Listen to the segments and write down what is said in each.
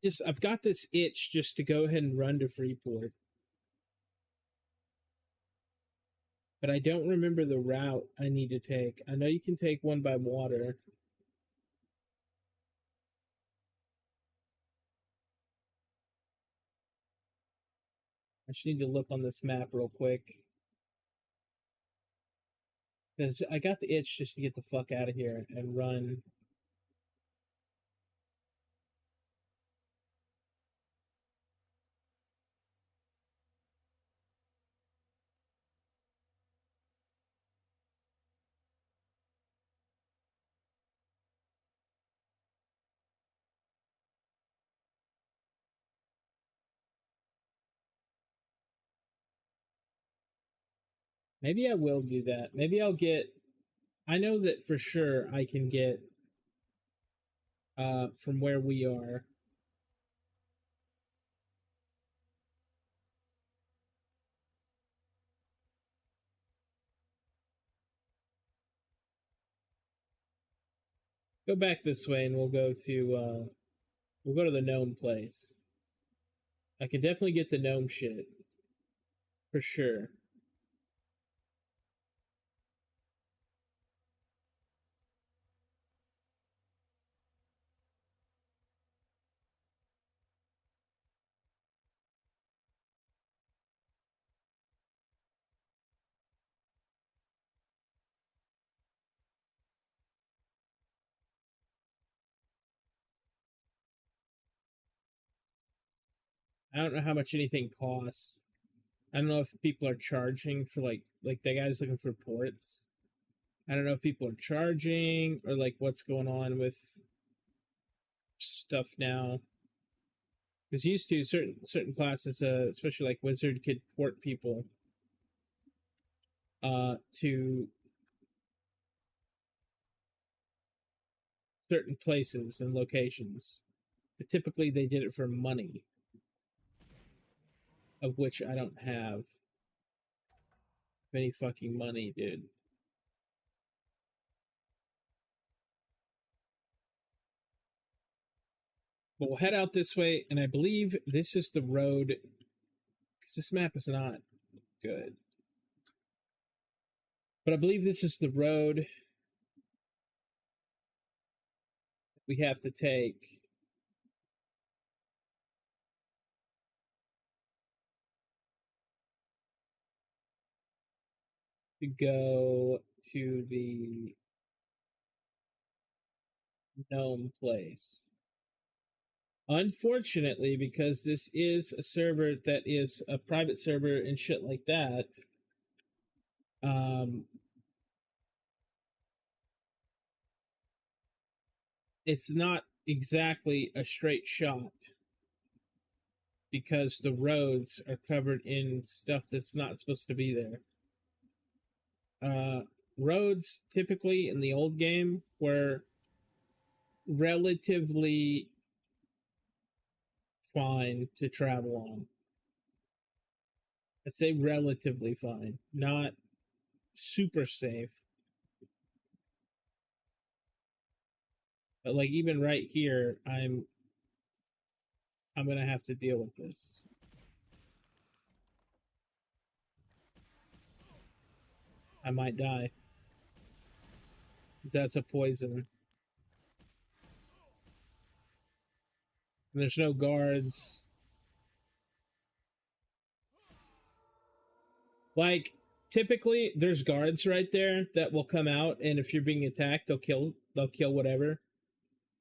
just I've got this itch just to go ahead and run to Freeport, but I don't remember the route I need to take. I know you can take one by water. I just need to look on this map real quick because I got the itch just to get the fuck out of here and run. Maybe I will do that. Maybe I'll get. I know that for sure I can get from where we are. Go back this way and we'll go to the gnome place. I can definitely get the gnome shit for sure. I don't know how much anything costs. I don't know if people are charging for like the guy's looking for ports. I don't know if people are charging or like what's going on with stuff now. Because used to certain classes, especially like wizard, could port people to certain places and locations. But typically, they did it for money, of which I don't have any fucking money, dude. But we'll head out this way, and I believe this is the road. Because this map is not good. But I believe this is the road we have to take to go to the gnome place. Unfortunately, because this is a server that is a private server and shit like that, um, it's not exactly a straight shot because the roads are covered in stuff that's not supposed to be there. Roads typically in the old game were relatively fine to travel on. I'd say relatively fine, not super safe. But like even right here, I'm gonna have to deal with this. I might die. Because that's a poison. And there's no guards. Like typically there's guards right there that will come out and if you're being attacked, they'll kill whatever.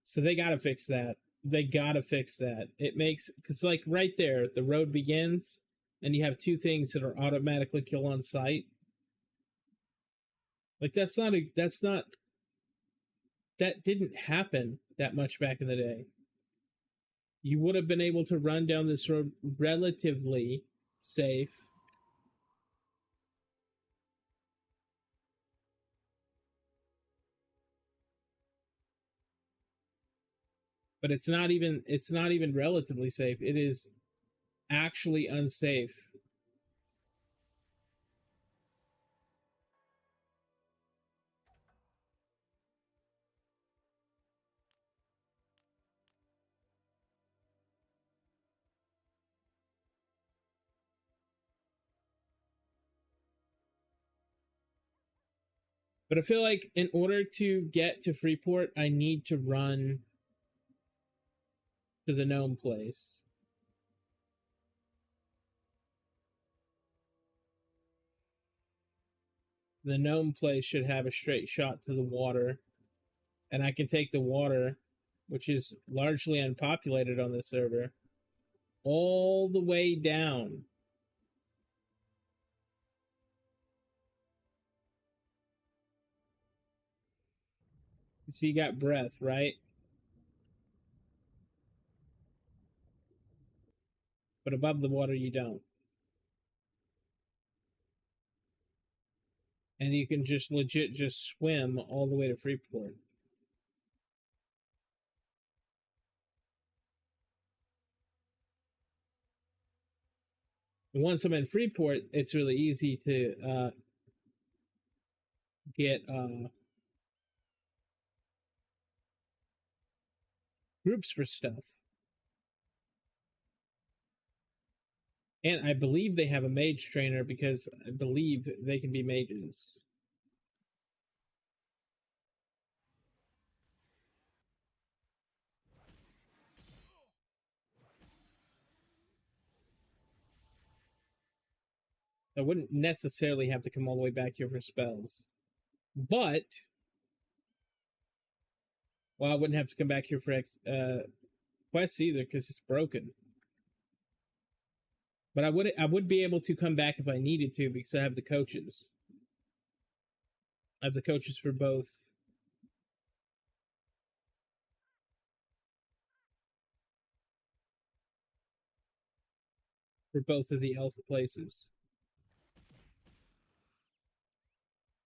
So they gotta fix that. They gotta fix that. It makes because like right there, the road begins and you have two things that are automatically kill on sight. Like that didn't happen that much back in the day. You would have been able to run down this road relatively safe. But it's not even relatively safe. It is actually unsafe. But I feel like in order to get to Freeport, I need to run to the gnome place. The gnome place should have a straight shot to the water, and I can take the water, which is largely unpopulated on this server, all the way down. So you got breath, right? But above the water, you don't. And you can just legit just swim all the way to Freeport. Once I'm in Freeport, it's really easy to get groups for stuff. And I believe they have a mage trainer because I believe they can be mages. I wouldn't necessarily have to come all the way back here for spells. But, well, I wouldn't have to come back here for quests either because it's broken. But I would be able to come back if I needed to because I have the coaches. I have the coaches for both. For both of the elf places.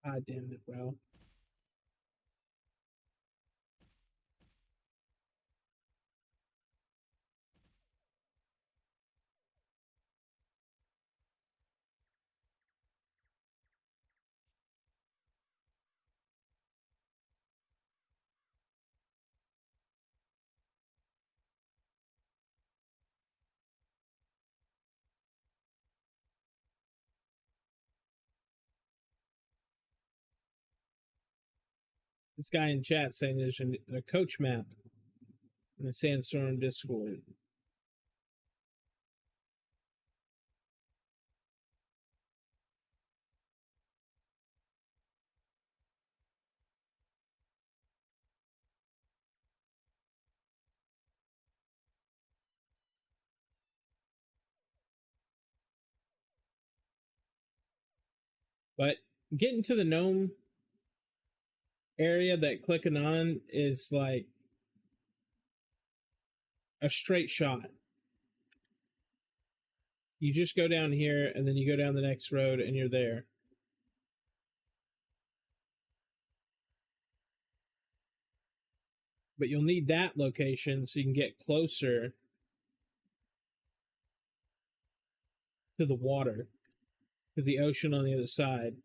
Ah, damn it, bro. This guy in chat saying there's a coach map in the Sandstorm Discord. But getting to the gnome area that clicking on is like a straight shot. You just go down here and then you go down the next road and you're there. But you'll need that location so you can get closer to the water, to the ocean on the other side.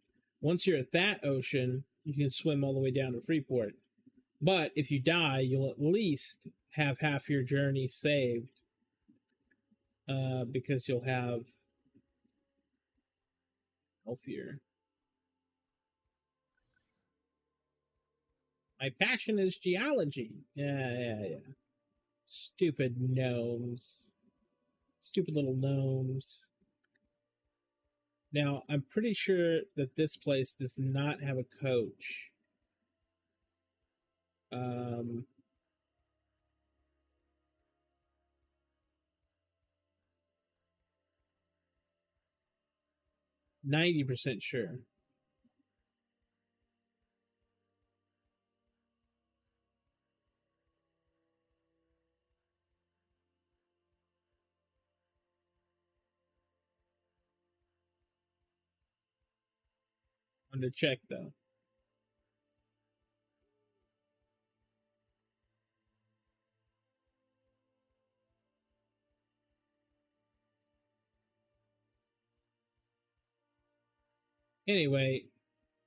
Once you're at that ocean, you can swim all the way down to Freeport. But if you die, you'll at least have half your journey saved because you'll have healthier. My passion is geology. Yeah. Stupid gnomes. Stupid little gnomes. Now, I'm pretty sure that this place does not have a coach. 90% sure. I'm to check though. Anyway,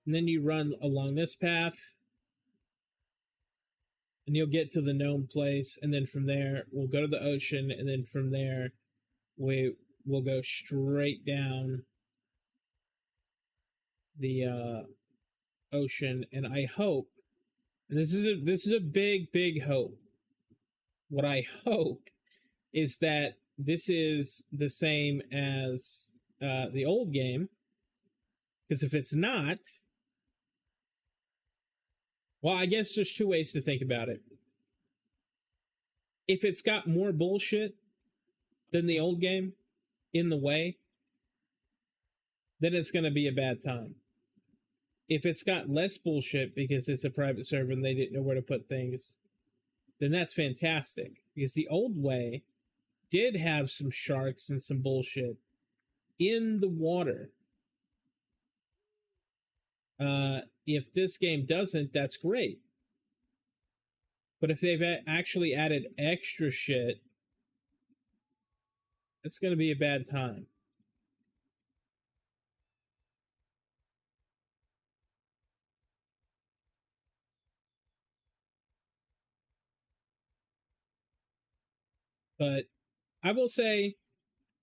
and then you run along this path and you'll get to the gnome place, and then from there we'll go to the ocean, and then from there we'll go straight down the ocean, and I hope, and this is a big hope. What I hope is that this is the same as the old game, because if it's not, well, I guess there's two ways to think about it. If it's got more bullshit than the old game in the way, then it's going to be a bad time. If it's got less bullshit because it's a private server and they didn't know where to put things, then that's fantastic. Because the old way did have some sharks and some bullshit in the water. If this game doesn't, that's great. But if they've actually added extra shit, it's going to be a bad time. But I will say,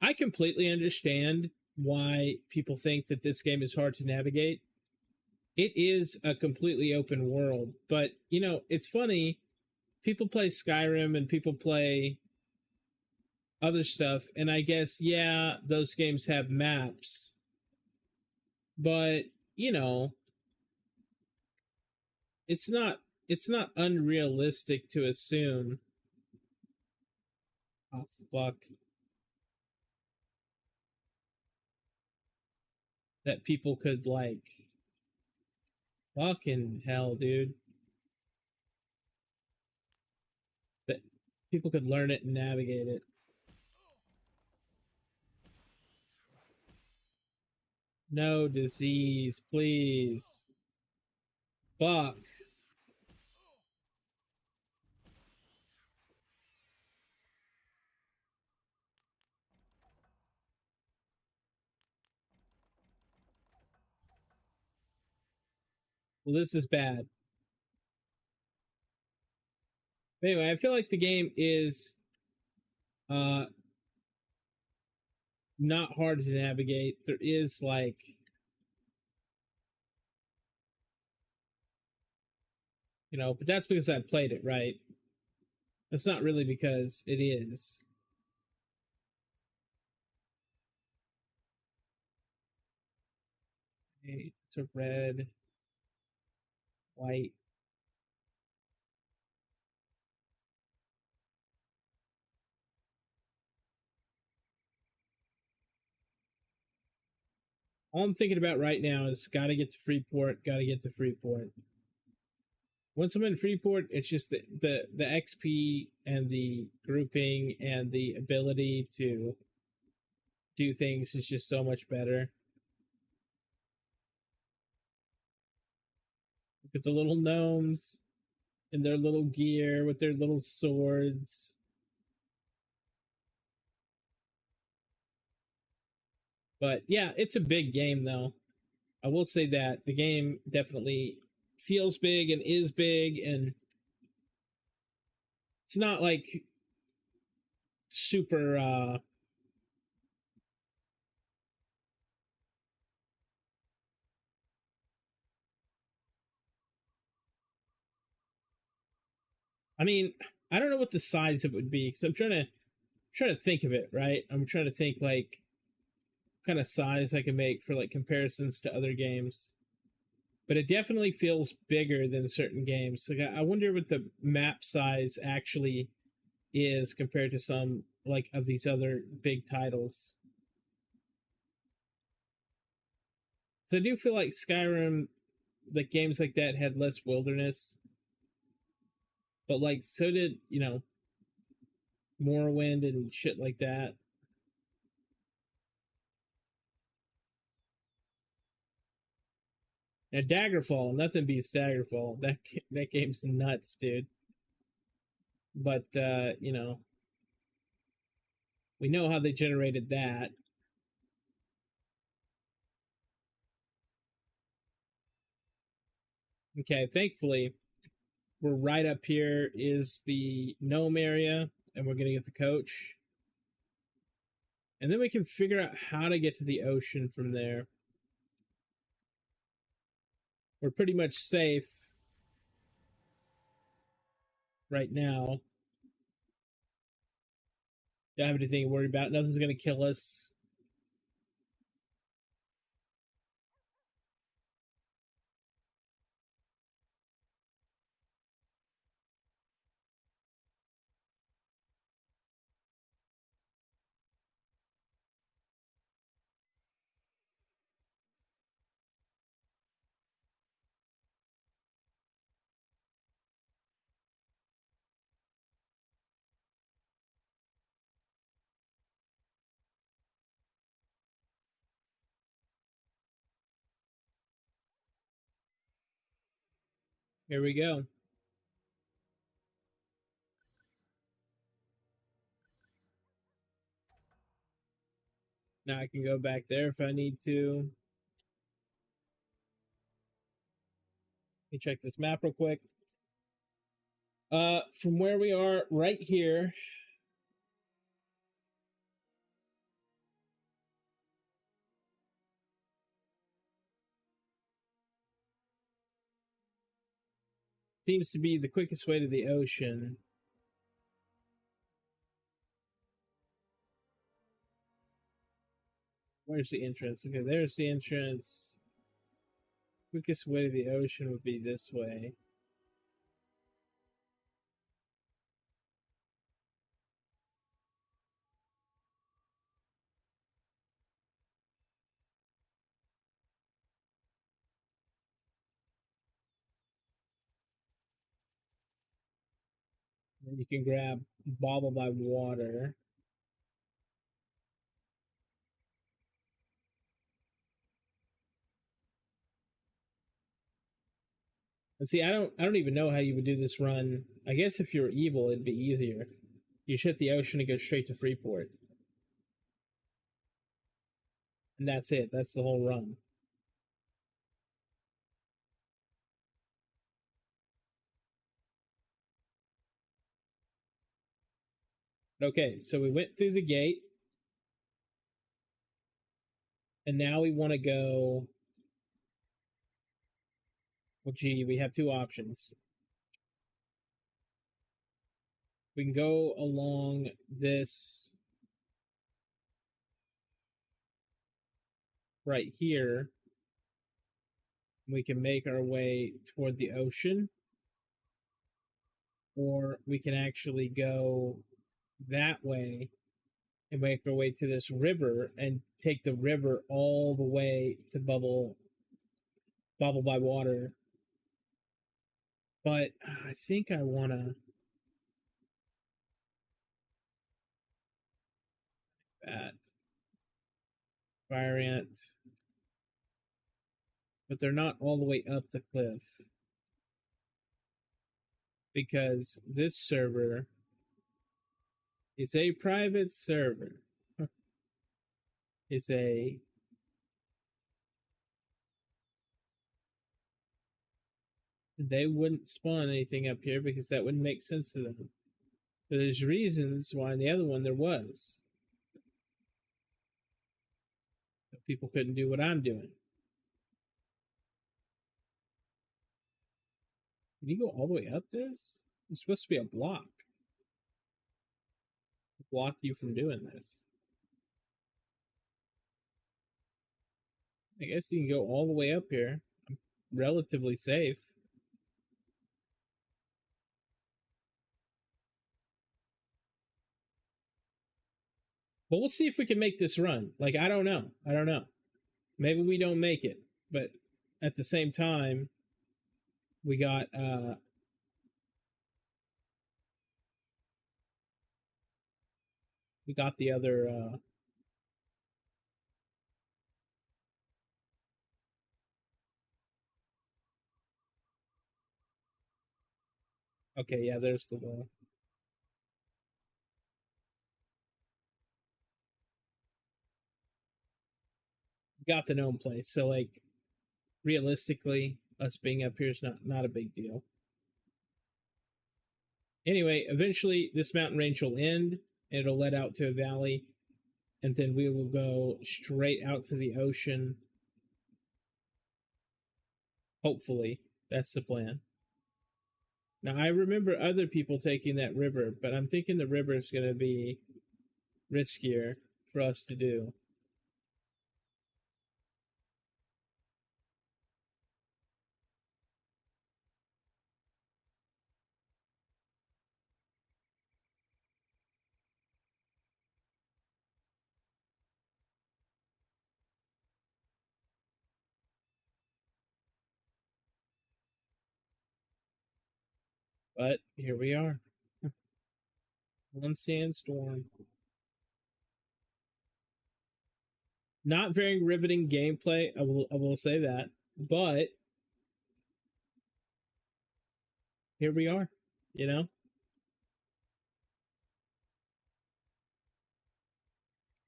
I completely understand why people think that this game is hard to navigate. It is a completely open world, but you know, it's funny. People play Skyrim and people play other stuff, and I guess, yeah, those games have maps, but you know, it's not unrealistic to assume, oh fuck, that people could, like, fucking hell, dude, that people could learn it and navigate it. No disease, please. Fuck. Well, this is bad. But anyway, I feel like the game is uh not hard to navigate. There is, like, you know, but that's because I played it, right? That's not really because it is. It's a red, white. All I'm thinking about right now is gotta get to Freeport, gotta get to Freeport. Once I'm in Freeport, it's just the XP and the grouping and the ability to do things is just so much better. Look at the little gnomes in their little gear with their little swords. But yeah, it's a big game, though. I will say that the game definitely feels big and is big, and it's not like super I mean, I don't know what the size it would be, because I'm trying to think of it, right? I'm trying to think, like, what kind of size I can make for, like, comparisons to other games. But it definitely feels bigger than certain games. Like, I wonder what the map size actually is compared to some, like, of these other big titles. So I do feel like Skyrim, like, games like that had less wilderness, but, like, so did, you know, Morrowind and shit like that. And Daggerfall, nothing beats Daggerfall. That game's nuts, dude. But you know, we know how they generated that. Okay, thankfully, we're right up here is the gnome area, and we're gonna get the coach. And then we can figure out how to get to the ocean from there. We're pretty much safe right now. Don't have anything to worry about. Nothing's going to kill us. Here we go. Now I can go back there if I need to. Let me check this map real quick. From where we are right here, seems to be the quickest way to the ocean. Where's the entrance? Okay, there's the entrance. Quickest way to the ocean would be this way. Then you can grab Bobble by Water. And see, I don't even know how you would do this run. I guess if you're evil, it'd be easier. You hit the ocean and go straight to Freeport. And that's it. That's the whole run. Okay, so we went through the gate. And now we want to go. Well, gee, we have two options. We can go along this right here. We can make our way toward the ocean. Or we can actually go that way and make our way to this river and take the river all the way to Bobble by Water. But I think I want to that fire ant, but they're not all the way up the cliff because this server is a private server. Is a they wouldn't spawn anything up here because that wouldn't make sense to them. But there's reasons why in the other one there was. People couldn't do what I'm doing. Can you go all the way up this? It's supposed to be a block. Block you from doing this. I guess you can go all the way up here. I'm relatively safe. But we'll see if we can make this run. Like, I don't know. Maybe we don't make it. But at the same time, we got the other okay, yeah, there's the wall. We got the gnome place. So like realistically, us being up here is not a big deal. Anyway, eventually this mountain range will end. It'll let out to a valley, and then we will go straight out to the ocean. Hopefully, that's the plan. Now I remember other people taking that river, but I'm thinking the river is going to be riskier for us to do. But here we are. One sandstorm. Not very riveting gameplay, I will say that. But here we are, you know?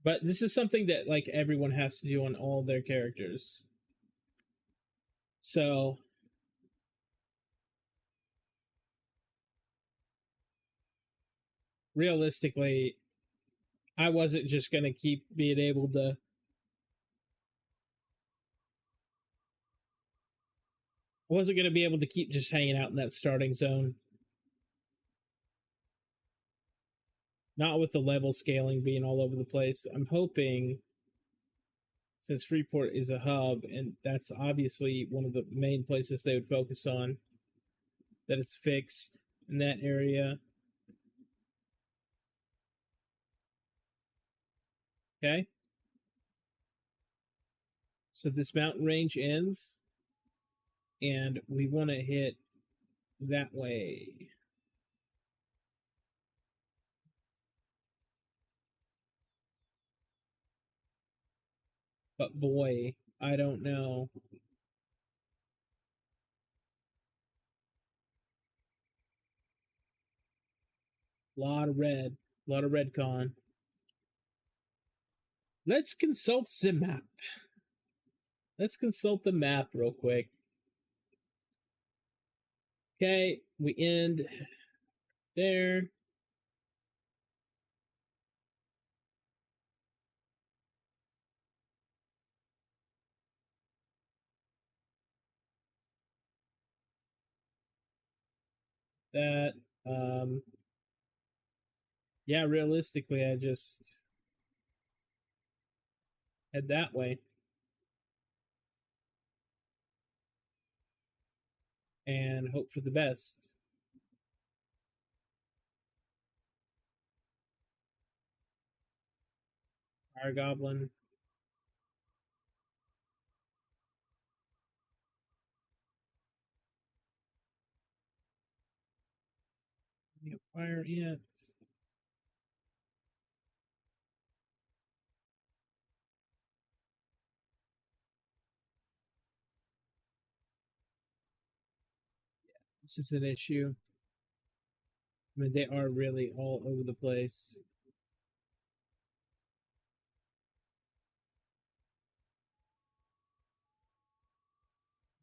But this is something that like everyone has to do on all their characters. So realistically, I wasn't just gonna keep being able to I wasn't gonna be able to keep just hanging out in that starting zone. Not with the level scaling being all over the place. I'm hoping, since Freeport is a hub and that's obviously one of the main places they would focus on, that it's fixed in that area. Okay. So this mountain range ends and we want to hit that way. But boy, I don't know. A lot of red. A lot of red con. Let's consult the map. Let's consult the map real quick. Okay, we end there. That yeah, realistically I just head that way and hope for the best. Fire Goblin. Fire Ant. This is an issue. I mean, they are really all over the place.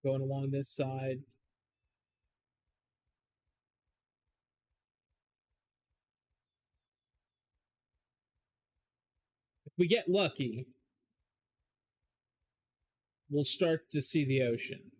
Going along this side. If we get lucky, we'll start to see the ocean.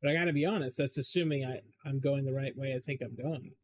But I got to be honest, that's assuming I'm going the right way I think I'm going.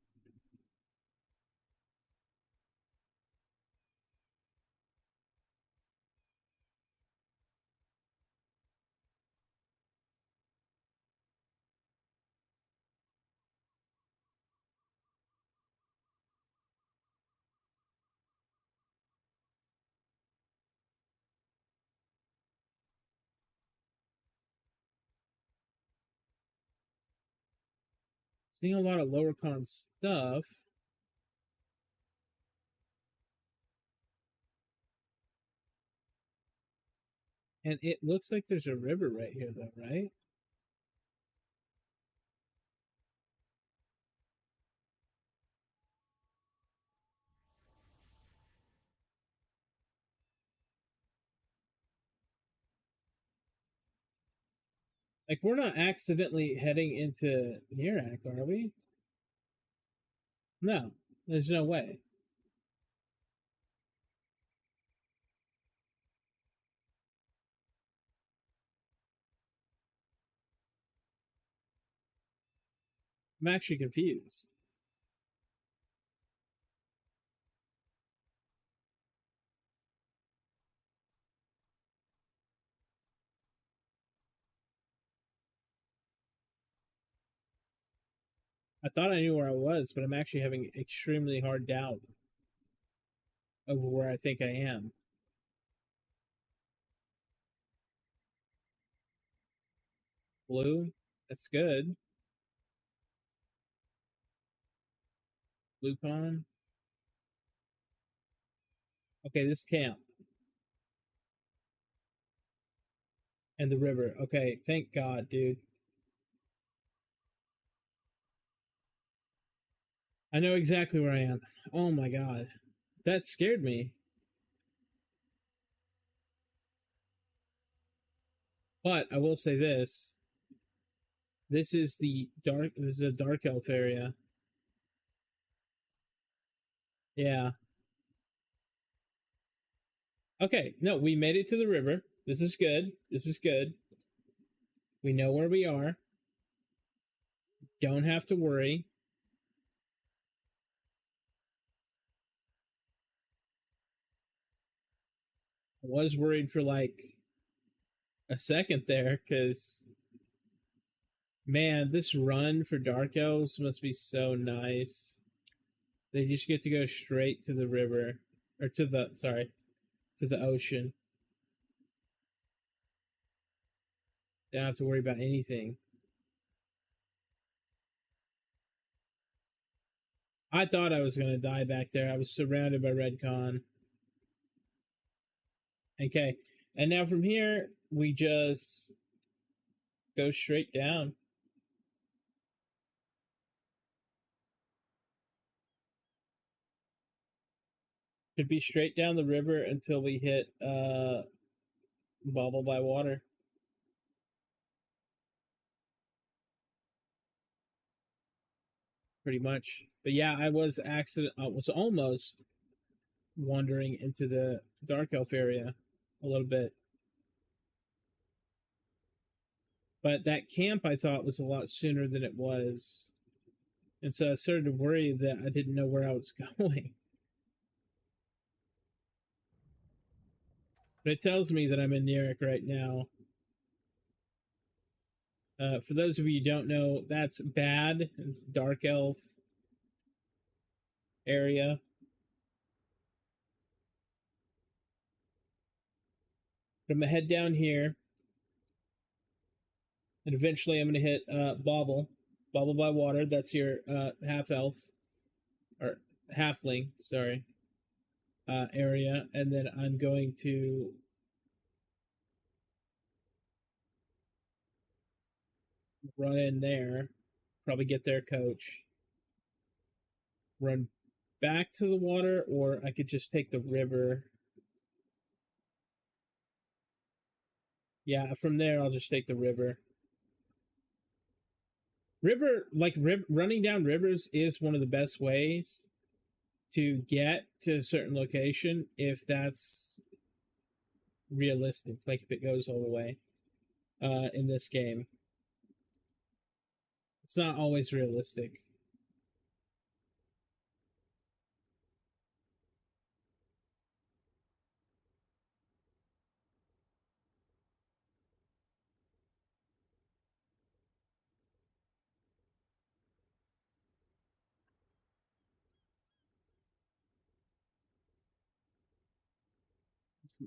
Seeing a lot of lower con stuff. And it looks like there's a river right here, though, right? Like, we're not accidentally heading into Nirak, are we? No, there's no way. I'm actually confused. I thought I knew where I was, but I'm actually having extremely hard doubt over where I think I am. Blue, that's good. Blue pond. Okay, this camp and the river. Okay, thank God, dude. I know exactly where I am. Oh my God, that scared me. But I will say this: this is the dark. This is a dark elf area. Yeah. Okay. No, we made it to the river. This is good. This is good. We know where we are. Don't have to worry. I was worried for like a second there because, man, this run for dark elves must be so nice. They just get to go straight to the river, or to the, sorry, to the ocean. They don't have to worry about anything. I thought I was going to die back there. I was surrounded by red con. Okay. And now from here, we just go straight down. Could be straight down the river until we hit Bobble by Water. Pretty much. But yeah, I was almost wandering into the Dark Elf area a little bit. But that camp I thought was a lot sooner than it was. And so I started to worry that I didn't know where I was going. But it tells me that I'm in Nerik right now. For those of you who don't know, that's bad. It's Dark Elf area. But I'm gonna head down here, and eventually I'm gonna hit Bobble by Water. That's your half elf or halfling, sorry, area, and then I'm going to run in there, probably get their coach, run back to the water, or I could just take the river. Yeah, from there I'll just take the river. Running down rivers is one of the best ways to get to a certain location if that's realistic. Like if it goes all the way in this game, it's not always realistic.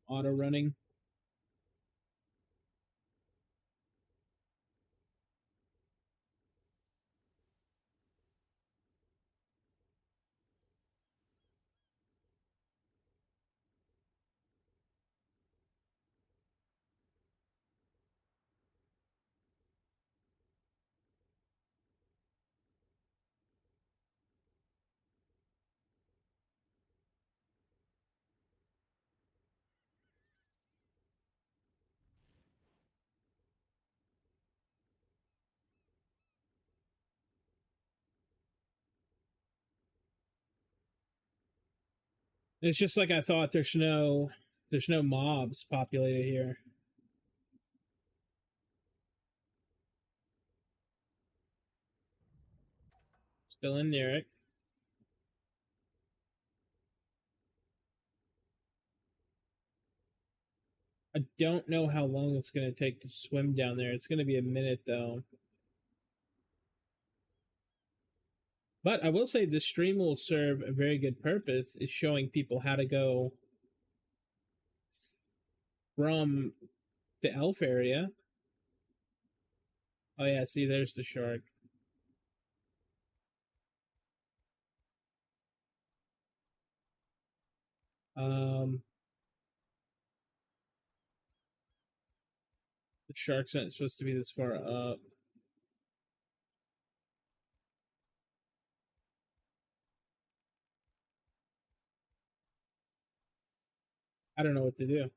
Auto running. It's just like I thought. There's no mobs populated here. Still in near it. I don't know how long it's going to take to swim down there. It's going to be a minute though. But I will say this stream will serve a very good purpose, is showing people how to go from the elf area. Oh yeah, see there's the shark. Um the shark's not supposed to be this far up. I don't know what to do.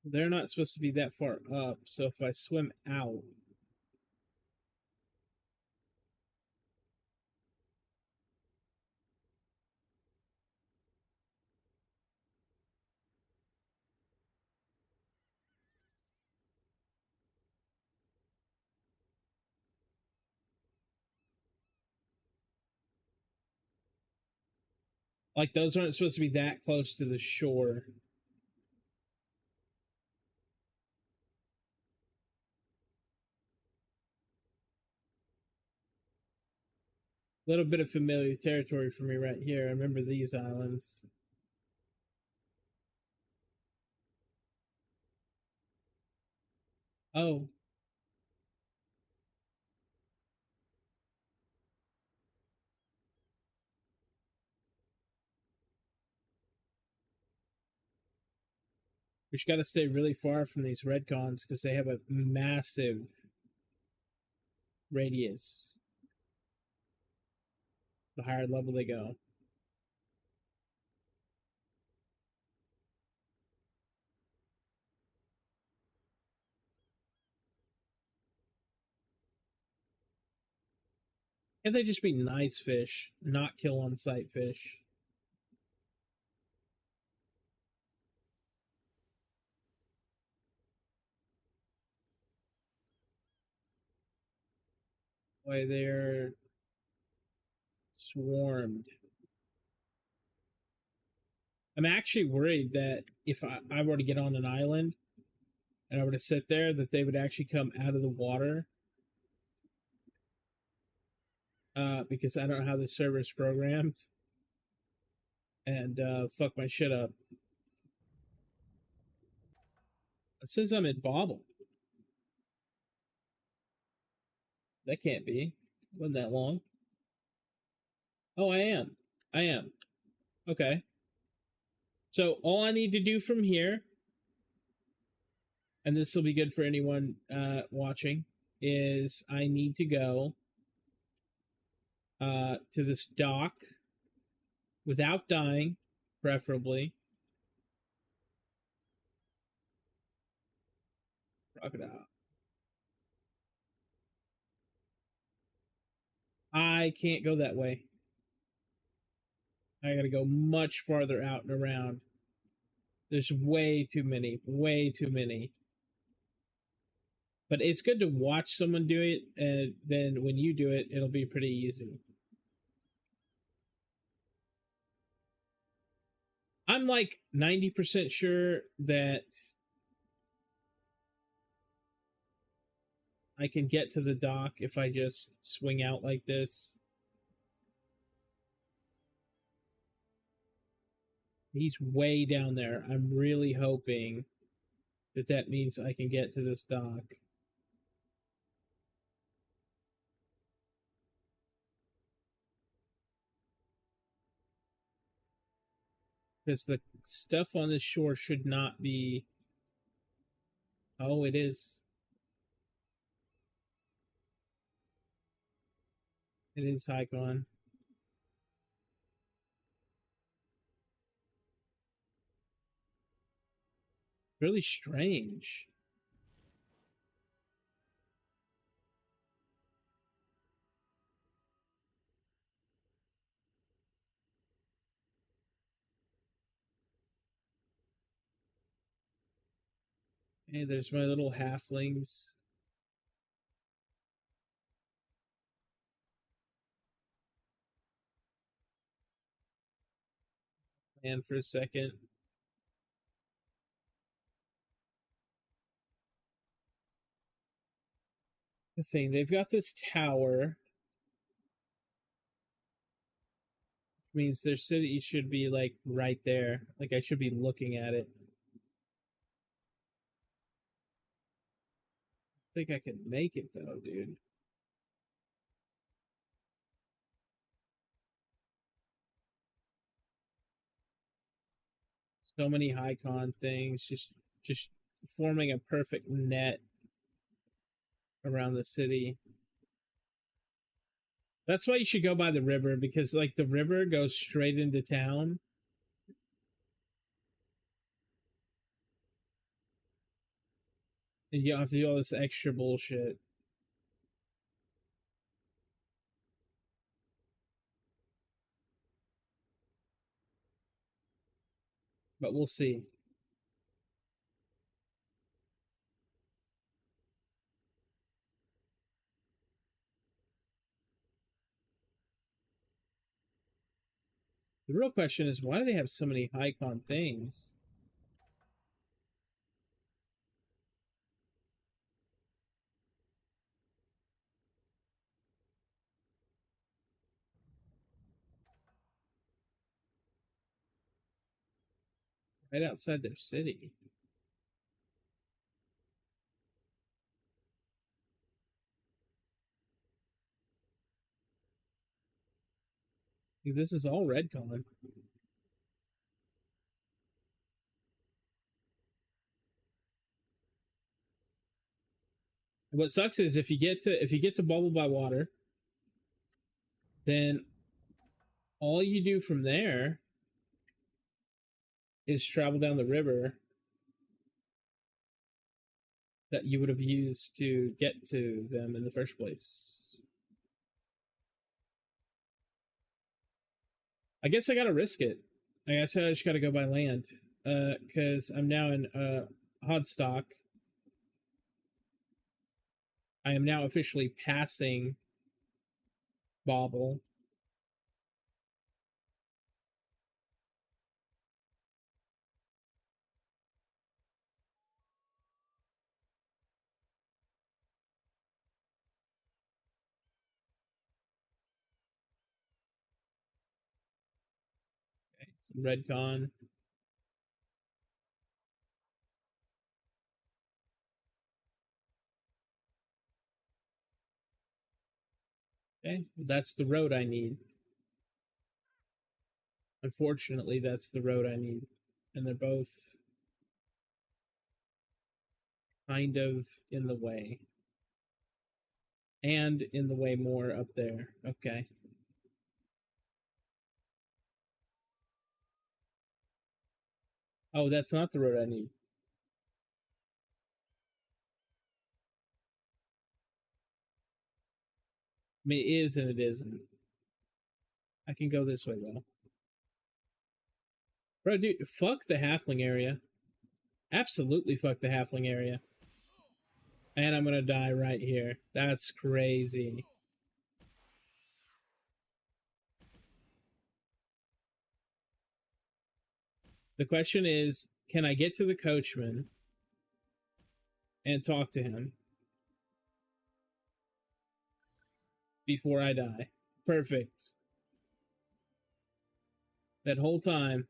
They're not supposed to be that far up, so if I swim out, like those aren't supposed to be that close to the shore. A little bit of familiar territory for me right here. I remember these islands. Oh, we just got to stay really far from these red cons because they have a massive radius. The higher level they go. Can't they just be nice fish, not kill on sight fish? Why they're swarmed. I'm actually worried that if I were to get on an island and I were to sit there, that they would actually come out of the water. Because I don't know how the server is programmed and fuck my shit up. It says I'm in Bobble. That can't be. Wasn't that long? Oh, I am. I am. Okay. So all I need to do from here, and this will be good for anyone watching, is I need to go to this dock without dying, preferably. Crocodile. I can't go that way. I gotta go much farther out and around. There's way too many. Way too many. But it's good to watch someone do it, and then when you do it, it'll be pretty easy. I'm like 90% sure that I can get to the dock if I just swing out like this. He's way down there. I'm really hoping that that means I can get to this dock. Because the stuff on this shore should not be... Oh, it is. It is Icon. Really strange. Hey, there's my little halflings. And for a second. The thing, they've got this tower. Which means their city should be like right there. Like I should be looking at it. I think I can make it though, dude. So many high con things, just forming a perfect net around the city. That's why you should go by the river, because like the river goes straight into town. And you don't have to do all this extra bullshit. But we'll see. The real question is, why do they have so many high con things? Right outside their city. Dude, this is all red con. What sucks is if you get to Bubble by Water, then all you do from there is travel down the river that you would have used to get to them in the first place. I guess I gotta risk it. I guess I just gotta go by land. Because I'm now in Hodstock. I am now officially passing Bobble. Okay, Redcon. Okay, that's the road I need. Unfortunately, that's the road I need. And they're both kind of in the way. And in the way more up there. Okay. Oh, that's not the road I need. I mean, it is and it isn't. I can go this way, though. Bro, dude, fuck the halfling area. Absolutely fuck the halfling area. And I'm gonna die right here. That's crazy. The question is, can I get to the coachman and talk to him before I die? Perfect. That whole time.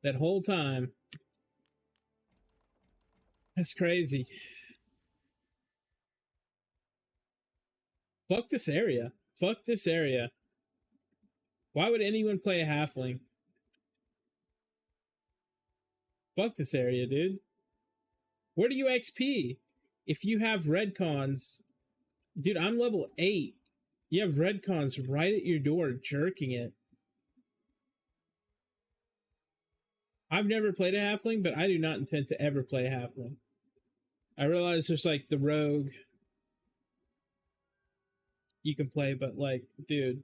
That's crazy. Fuck this area. Fuck this area. Why would anyone play a halfling? Fuck this area, dude. Where do you XP? If you have red cons, dude, I'm level 8. You have red cons right at your door, jerking it. I've never played a halfling, but I do not intend to ever play a halfling. I realize there's like the rogue you can play, but like, dude.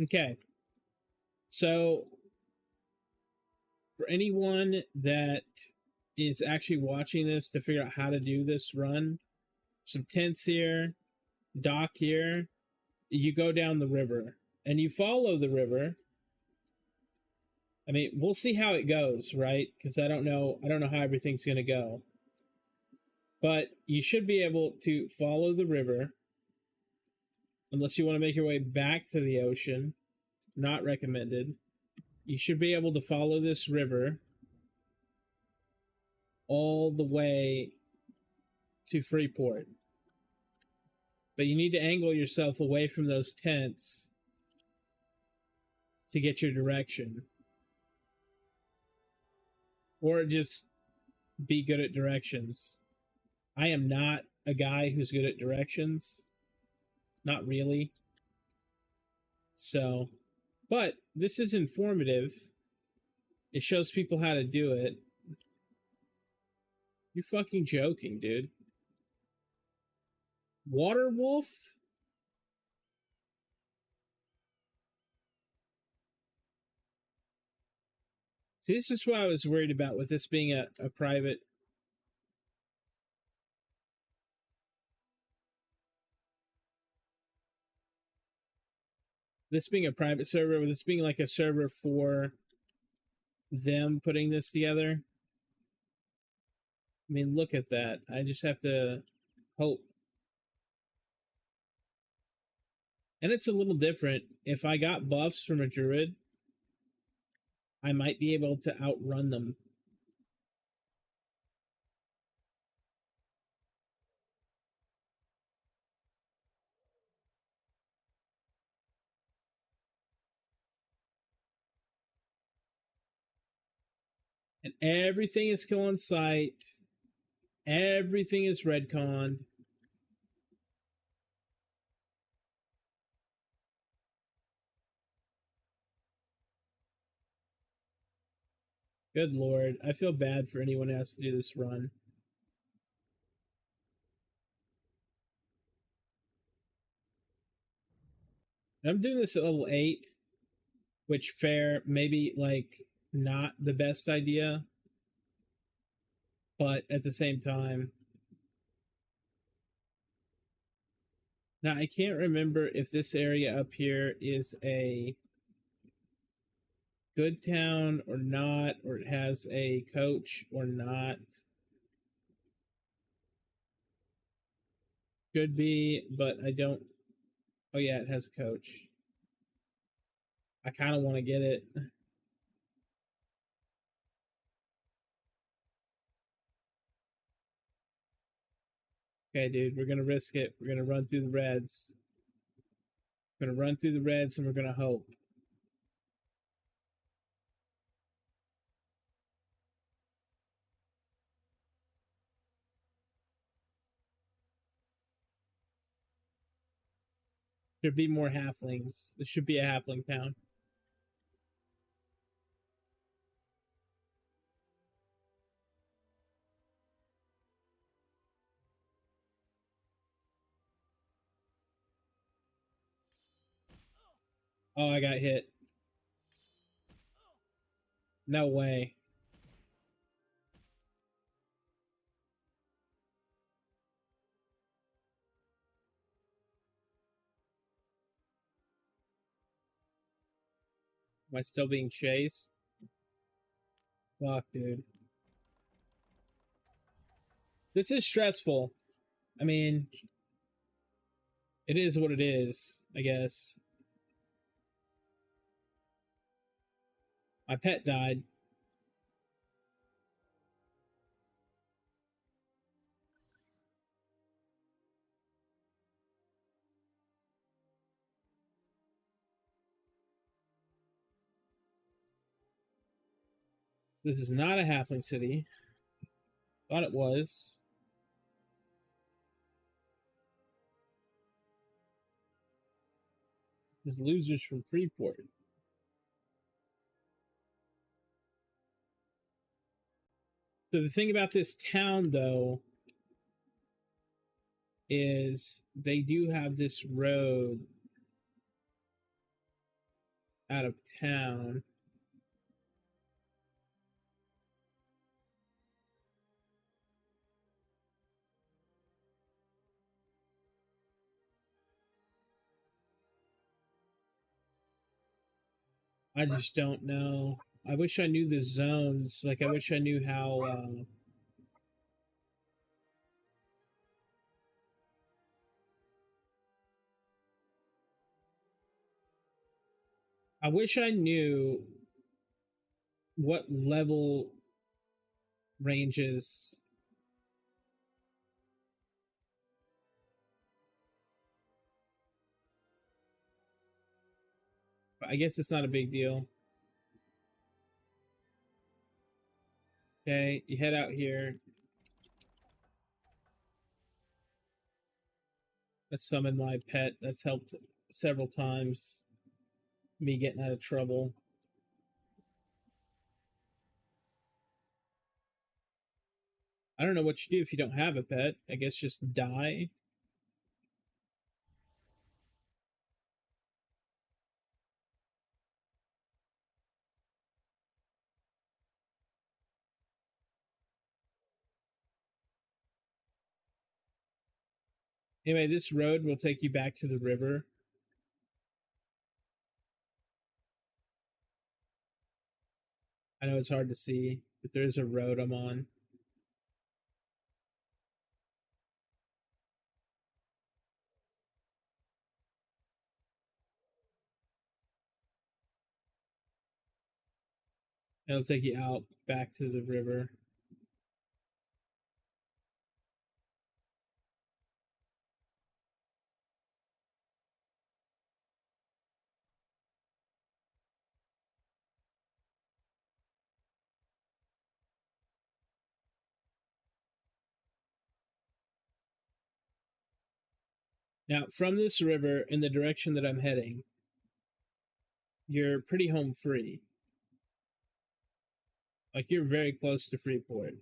Okay. So, for anyone that is actually watching this to figure out how to do this run, some tents here, dock here, you go down the river and you follow the river. I mean, we'll see how it goes, right? Because I don't know how everything's going to go. But you should be able to follow the river, unless you want to make your way back to the ocean. Not recommended. You should be able to follow this river all the way to Freeport. But you need to angle yourself away from those tents to get your direction. Or just be good at directions. I am not a guy who's good at directions. Not really. So, but this is informative. It shows people how to do it. You're fucking joking, dude. Water wolf? See, this is what I was worried about with this being a private. This being a private server, with this being like a server for them putting this together. I mean, look at that. I just have to hope. And it's a little different. If I got buffs from a druid, I might be able to outrun them. And everything is kill on sight. Everything is redconned. Good lord. I feel bad for anyone who has to do this run. I'm doing this at level 8, which fair, maybe like not the best idea, but at the same time. Now, I can't remember if this area up here is a good town or not, or it has a coach or not. Could be, but I don't. Oh, yeah, it has a coach. I kind of want to get it. Okay, dude, we're going to risk it. We're going to run through the reds. We're going to run through the reds and we're going to hope. There'd be more halflings. This should be a halfling town. Oh, I got hit. No way. Am I still being chased? Fuck, dude. This is stressful. I mean, it is what it is, I guess. My pet died. This is not a halfling city. Thought it was. This is losers from Freeport. So the thing about this town, though, is they do have this road. out of town. I just don't know. I wish I knew the zones. Like, I wish I knew how. I wish I knew what level ranges. I guess it's not a big deal. Okay, you head out here. Let's summon my pet. That's helped several times. Me getting out of trouble. I don't know what you do if you don't have a pet. I guess just die. Anyway, this road will take you back to the river. I know it's hard to see, but there's a road I'm on. It'll take you out back to the river. Now, from this river in the direction that I'm heading, you're pretty home free. Like, you're very close to Freeport.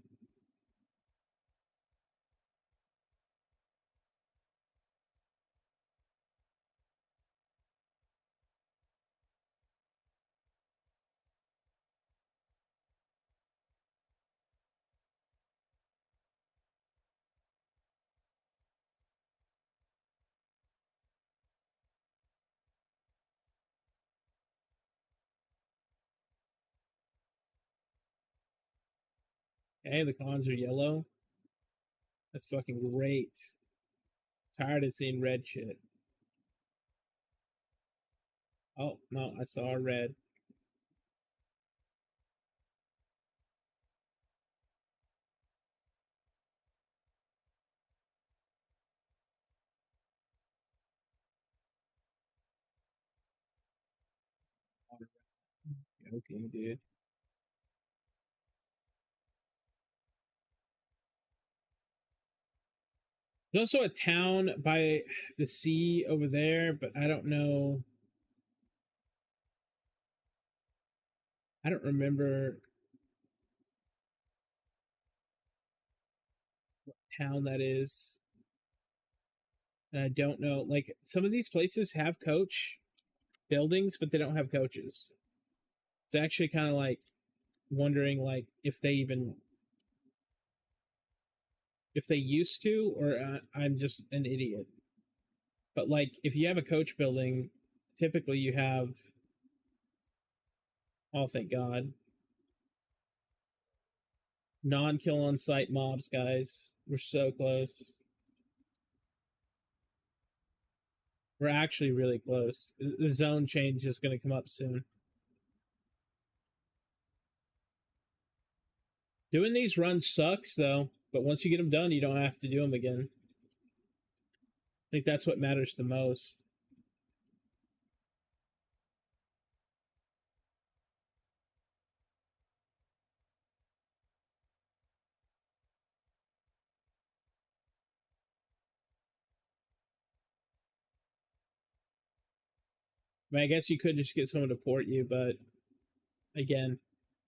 Hey, the cons are yellow. That's fucking great. Tired of seeing red shit. Oh, no, I saw a red. Joking, dude. There's also a town by the sea over there, but I don't know. I don't remember town that is. And I don't know. Like, some of these places have coach buildings, but they don't have coaches. It's actually kind of like wondering, like, if they used to, or I'm just an idiot. But like, if you have a coach building, typically you have. Oh, thank God. Non-kill on site mobs, guys. We're so close. We're actually really close. The zone change is going to come up soon. Doing these runs sucks, though. But once you get them done, you don't have to do them again. I think that's what matters the most. I mean, I guess you could just get someone to port you, but again,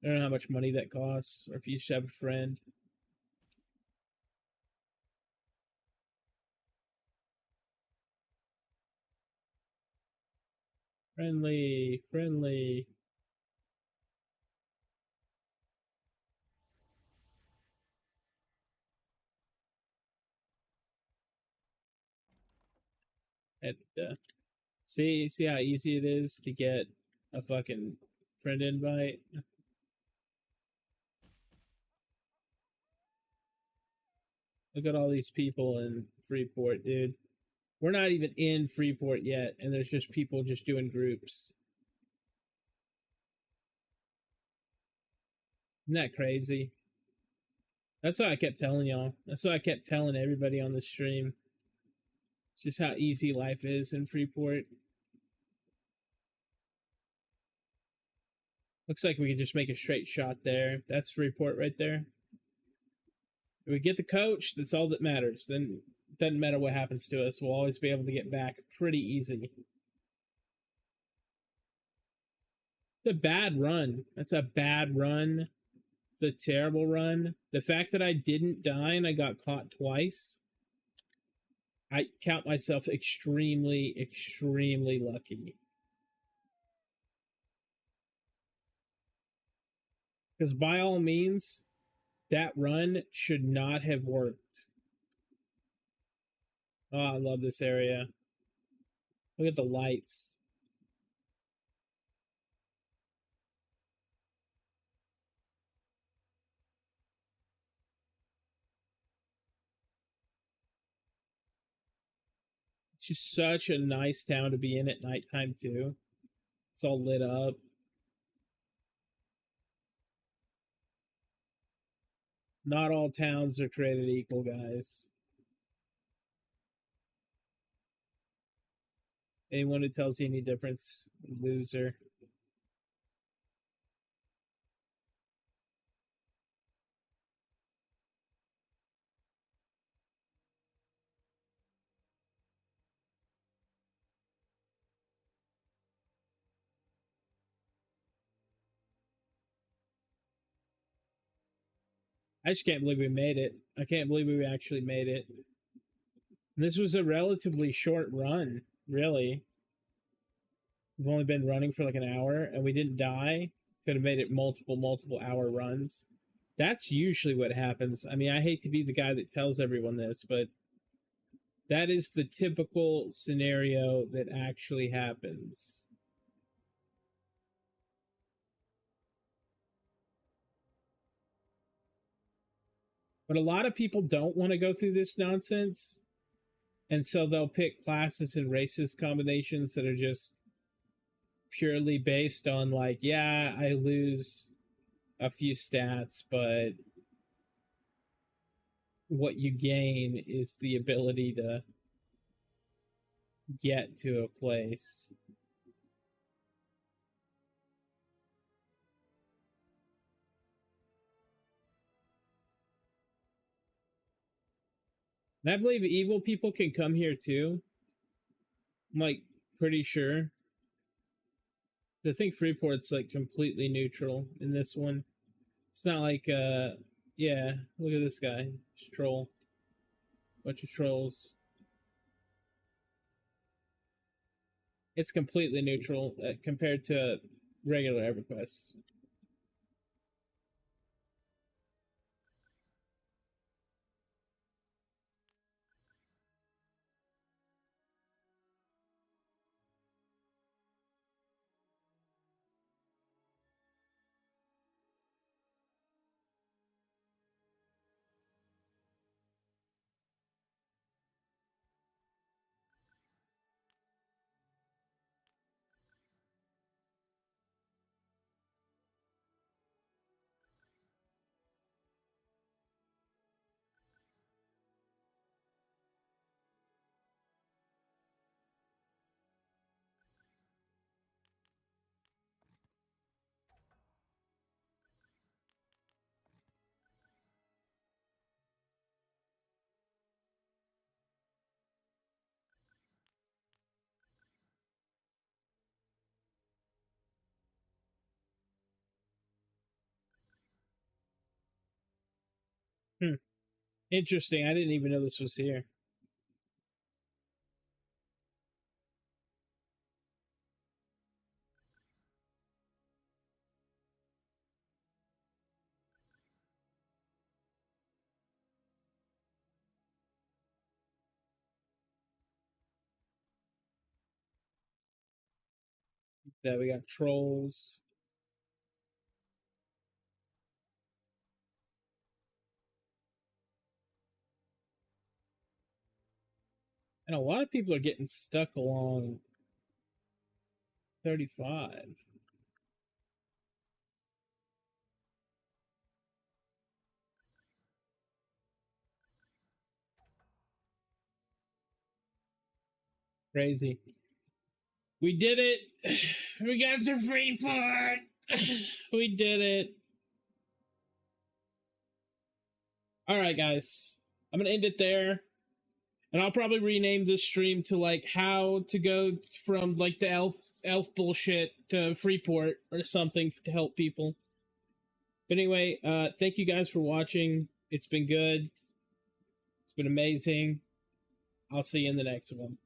I don't know how much money that costs, or if you just have a friend. Friendly, friendly. And see how easy it is to get a fucking friend invite. Look at all these people in Freeport, dude. We're not even in Freeport yet, and there's just people just doing groups. Isn't that crazy? That's what I kept telling y'all. That's what I kept telling everybody on the stream. It's just how easy life is in Freeport. Looks like we can just make a straight shot there. That's Freeport right there. If we get the coach, that's all that matters. Then it doesn't matter what happens to us. We'll always be able to get back pretty easy. It's a bad run. That's a bad run. It's a terrible run. The fact that I didn't die and I got caught twice, I count myself extremely, extremely lucky. Because by all means, that run should not have worked. Oh, I love this area. Look at the lights. It's just such a nice town to be in at nighttime, too. It's all lit up. Not all towns are created equal, guys. Anyone who tells you any difference, loser. I just can't believe we made it. I can't believe we actually made it. This was a relatively short run, really. We've only been running for like an hour and we didn't die. Could have made it multiple hour runs. That's usually what happens. I mean, I hate to be the guy that tells everyone this, but that is the typical scenario that actually happens. But a lot of people don't want to go through this nonsense. And so they'll pick classes and races combinations that are just purely based on, like, yeah, I lose a few stats, but what you gain is the ability to get to a place. And I believe evil people can come here too. I'm like pretty sure. I think Freeport's like completely neutral in this one. It's not like yeah, look at this guy. Just troll. Bunch of trolls. It's completely neutral compared to regular Everquest. Hmm. Interesting. I didn't even know this was here. Yeah, we got trolls. And a lot of people are getting stuck along 35. Crazy. We did it. We got to Freeport. We did it. All right, guys. I'm going to end it there. And I'll probably rename this stream to like how to go from like the elf bullshit to Freeport or something to help people. But anyway, thank you guys for watching. It's been good. It's been amazing. I'll see you in the next one.